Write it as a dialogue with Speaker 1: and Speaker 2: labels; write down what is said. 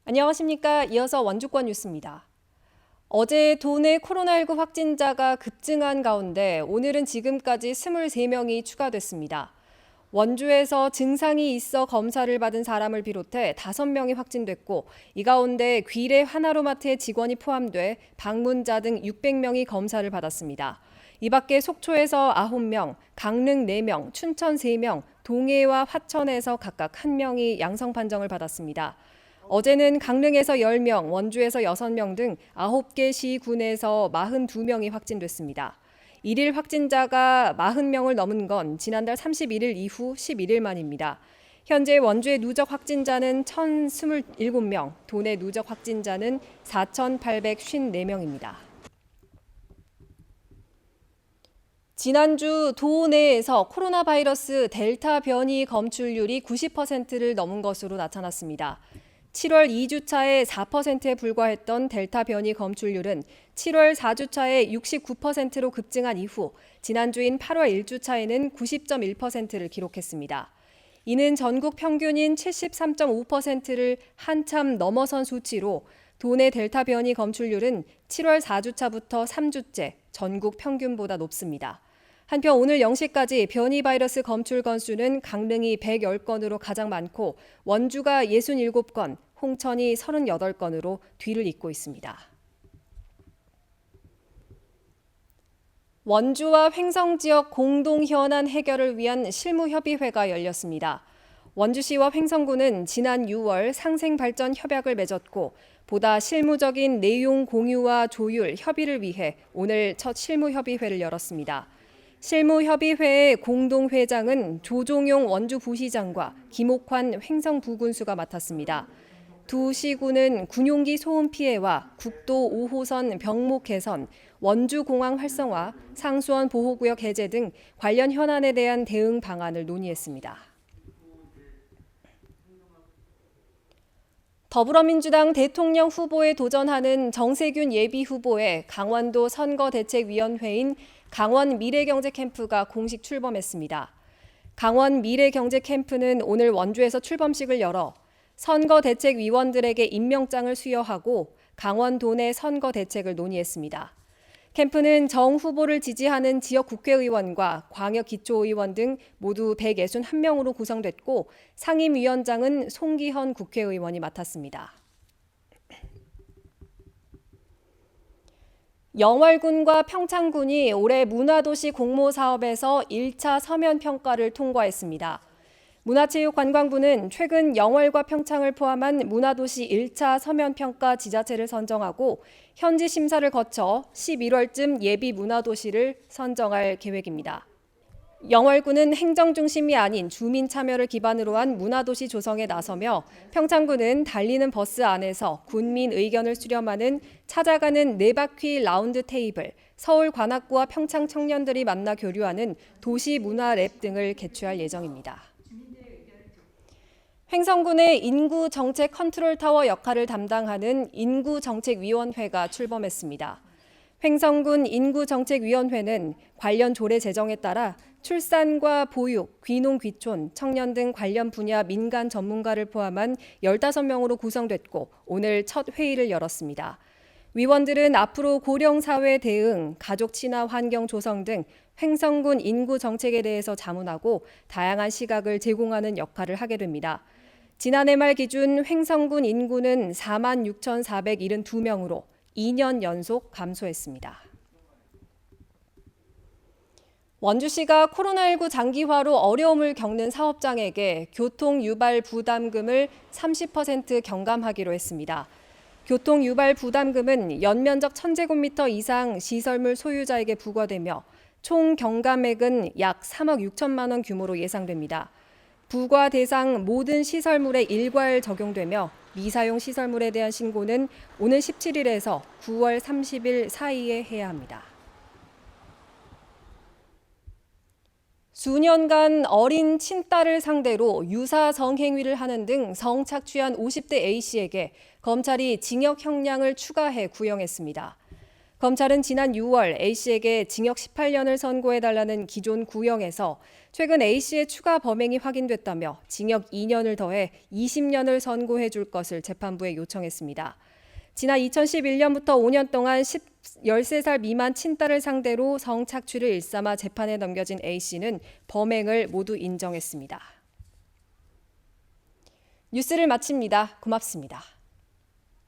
Speaker 1: 안녕하십니까. 이어서 원주권 뉴스입니다. 어제 도내 코로나19 확진자가 급증한 가운데 오늘은 지금까지 23명이 추가됐습니다. 원주에서 증상이 있어 검사를 받은 사람을 비롯해 5명이 확진됐고 이 가운데 귀래 하나로마트의 직원이 포함돼 방문자 등 600명이 검사를 받았습니다. 이 밖에 속초에서 9명, 강릉 4명, 춘천 3명, 동해와 화천에서 각각 1명이 양성 판정을 받았습니다. 어제는 강릉에서 10명, 원주에서 6명 등 9개 시군에서 42명이 확진됐습니다. 일일 확진자가 40명을 넘은 건 지난달 31일 이후 11일 만입니다. 현재 원주의 누적 확진자는 1,027명, 도내 누적 확진자는 4,854명입니다. 지난주 도 내에서 코로나 바이러스 델타 변이 검출률이 90%를 넘은 것으로 나타났습니다. 7월 2주차에 4%에 불과했던 델타 변이 검출률은 7월 4주차에 69%로 급증한 이후 지난주인 8월 1주차에는 90.1%를 기록했습니다. 이는 전국 평균인 73.5%를 한참 넘어선 수치로 도내 델타 변이 검출률은 7월 4주차부터 3주째 전국 평균보다 높습니다. 한편 오늘 0시까지 변이 바이러스 검출 건수는 강릉이 110건으로 가장 많고 원주가 67건, 홍천이 38건으로 뒤를 잇고 있습니다. 원주와 횡성 지역 공동 현안 해결을 위한 실무협의회가 열렸습니다. 원주시와 횡성군은 지난 6월 상생발전 협약을 맺었고 보다 실무적인 내용 공유와 조율, 협의를 위해 오늘 첫 실무협의회를 열었습니다. 실무협의회의 공동회장은 조종용 원주부시장과 김옥환 횡성부군수가 맡았습니다. 두 시군은 군용기 소음 피해와 국도 5호선 병목 개선, 원주공항 활성화, 상수원 보호구역 해제 등 관련 현안에 대한 대응 방안을 논의했습니다. 더불어민주당 대통령 후보에 도전하는 정세균 예비후보의 강원도 선거대책위원회인 강원 미래경제캠프가 공식 출범했습니다. 강원 미래경제캠프는 오늘 원주에서 출범식을 열어 선거대책위원들에게 임명장을 수여하고 강원도 내 선거대책을 논의했습니다. 캠프는 정 후보를 지지하는 지역 국회의원과 광역기초의원 등 모두 161명으로 구성됐고 상임위원장은 송기현 국회의원이 맡았습니다. 영월군과 평창군이 올해 문화도시 공모사업에서 1차 서면평가를 통과했습니다. 문화체육관광부는 최근 영월과 평창을 포함한 문화도시 1차 서면평가 지자체를 선정하고 현지 심사를 거쳐 11월쯤 예비 문화도시를 선정할 계획입니다. 영월군은 행정중심이 아닌 주민 참여를 기반으로 한 문화도시 조성에 나서며 평창군은 달리는 버스 안에서 군민 의견을 수렴하는 찾아가는 4바퀴 라운드 테이블, 서울관악구와 평창 청년들이 만나 교류하는 도시문화랩 등을 개최할 예정입니다. 횡성군의 인구정책 컨트롤타워 역할을 담당하는 인구정책위원회가 출범했습니다. 횡성군 인구정책위원회는 관련 조례 제정에 따라 출산과 보육, 귀농, 귀촌, 청년 등 관련 분야 민간 전문가를 포함한 15명으로 구성됐고 오늘 첫 회의를 열었습니다. 위원들은 앞으로 고령사회 대응, 가족 친화 환경 조성 등 횡성군 인구 정책에 대해서 자문하고 다양한 시각을 제공하는 역할을 하게 됩니다. 지난해 말 기준 횡성군 인구는 46,472명으로 2년 연속 감소했습니다. 원주시가 코로나19 장기화로 어려움을 겪는 사업장에게 교통 유발 부담금을 30% 경감하기로 했습니다. 교통 유발 부담금은 연면적 1,000제곱미터 이상 시설물 소유자에게 부과되며 총 경감액은 약 3억 6천만 원 규모로 예상됩니다. 부과 대상 모든 시설물에 일괄 적용되며 미사용 시설물에 대한 신고는 오는 17일에서 9월 30일 사이에 해야 합니다. 수년간 어린 친딸을 상대로 유사 성행위를 하는 등 성착취한 50대 A씨에게 검찰이 징역 형량을 추가해 구형했습니다. 검찰은 지난 6월 A씨에게 징역 18년을 선고해달라는 기존 구형에서 최근 A씨의 추가 범행이 확인됐다며 징역 2년을 더해 20년을 선고해 줄 것을 재판부에 요청했습니다. 지난 2011년부터 5년 동안 13살 미만 친딸을 상대로 성착취를 일삼아 재판에 넘겨진 A씨는 범행을 모두 인정했습니다. 뉴스를 마칩니다. 고맙습니다.